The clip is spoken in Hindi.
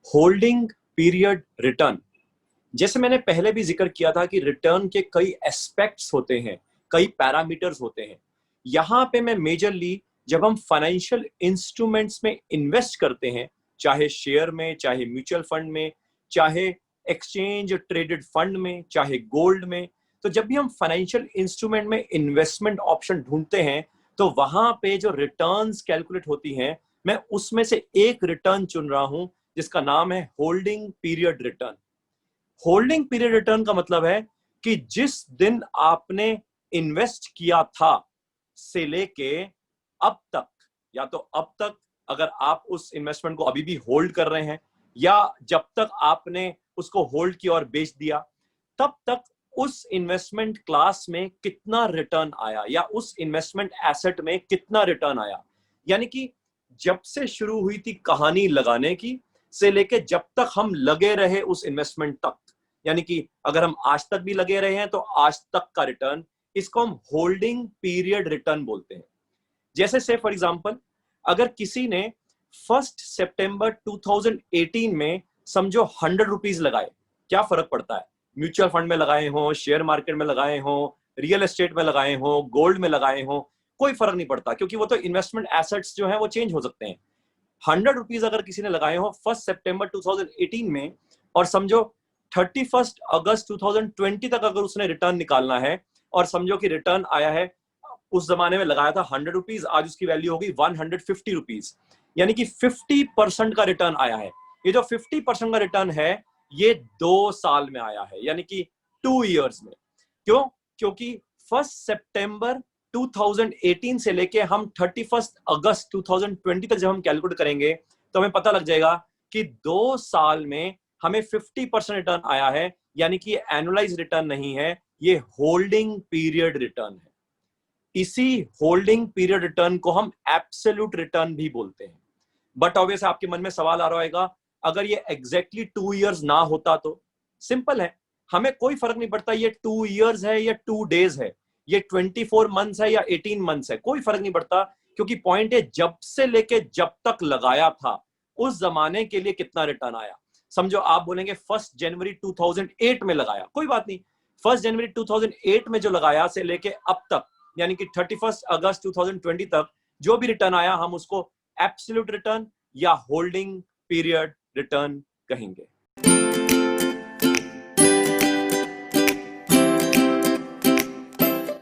Holding period return. जैसे मैंने पहले भी जिक्र किया था कि रिटर्न के कई एस्पेक्ट्स होते हैं, कई पैरामीटर्स होते हैं। यहां पे मैं मेजरली जब हम फाइनेंशियल इंस्ट्रूमेंट्स में इन्वेस्ट करते हैं, चाहे शेयर में, चाहे म्यूचुअल फंड में, चाहे एक्सचेंज ट्रेडेड फंड में, चाहे गोल्ड में, तो जब भी हम फाइनेंशियल इंस्ट्रूमेंट में इन्वेस्टमेंट ऑप्शन ढूंढते हैं तो वहां पे जो रिटर्न्स कैलकुलेट होती हैं, मैं उसमें से एक रिटर्न चुन रहा हूं जिसका नाम है holding period return. Holding period return का मतलब है कि जिस दिन आपने इन्वेस्ट किया था से लेके अब तक, या तो अब तक अगर आप उस इन्वेस्टमेंट को अभी भी होल्ड कर रहे हैं, या जब तक आपने उसको होल्ड किया और बेच दिया, तब तक उस इन्वेस्टमेंट क्लास में कितना रिटर्न आया या उस इन्वेस्टमेंट एसेट में कितना रिटर्न आया। यानी कि जब से शुरू हुई थी कहानी लगाने की से लेके जब तक हम लगे रहे उस इन्वेस्टमेंट तक, यानी कि अगर हम आज तक भी लगे रहे हैं तो आज तक का रिटर्न, इसको हम होल्डिंग पीरियड रिटर्न बोलते हैं। जैसे से फॉर एग्जांपल, अगर किसी ने 1 सितंबर 2018 में समझो 100 रुपीज लगाए, क्या फर्क पड़ता है? म्यूचुअल फंड में लगाए हो, शेयर मार्केट में लगाए हो, रियल एस्टेट में लगाए हो, गोल्ड में लगाए हो, कोई फर्क नहीं पड़ता, क्योंकि वो तो इन्वेस्टमेंट एसेट्स जो है वो चेंज हो सकते हैं। 100 रुपीज अगर किसी ने लगाए हो 1 सितंबर 2018 में, और समझो 31 अगस्त 2020 तक अगर उसने रिटर्न निकालना है, और समझो कि रिटर्न आया है, उस जमाने में लगाया था 100 रुपीज, आज उसकी वैल्यू होगी 150 रुपीज, यानी कि 50% का रिटर्न आया है। ये जो 50% का रिटर्न है ये 2 साल में आया है, यानी कि 2 इयर्स में। क्यों? क्योंकि 1 सितंबर 2018 से लेके हम 31 अगस्त 2020 तक जब हम कैलकुलेट करेंगे तो हमें पता लग जाएगा कि 2 साल में हमें 50% रिटर्न आया है, यानी कि एनुअलाइज रिटर्न नहीं है, ये होल्डिंग पीरियड रिटर्न है। इसी होल्डिंग पीरियड रिटर्न को हम एब्सोल्यूट रिटर्न भी बोलते हैं। बट ऑब्वियस आपके मन में सवाल आ रहा होगा, अगर ये एग्जैक्टली 2 इयर्स ना होता तो? सिंपल है, हमें कोई फर्क नहीं पड़ता ये 2 इयर्स है या 2 डेज है, ये 24 मंथ्स है या 18 मंथ्स है, कोई फर्क नहीं पड़ता, क्योंकि पॉइंट है जब से लेके जब तक लगाया था उस जमाने के लिए कितना रिटर्न आया। समझो आप बोलेंगे 1 जनवरी 2008 में लगाया, कोई बात नहीं, 1 जनवरी 2008 में जो लगाया से लेके अब तक, यानी कि 31 अगस्त 2020 तक जो भी रिटर्न आया, हम उसको एब्सोल्यूट रिटर्न या होल्डिंग पीरियड रिटर्न कहेंगे।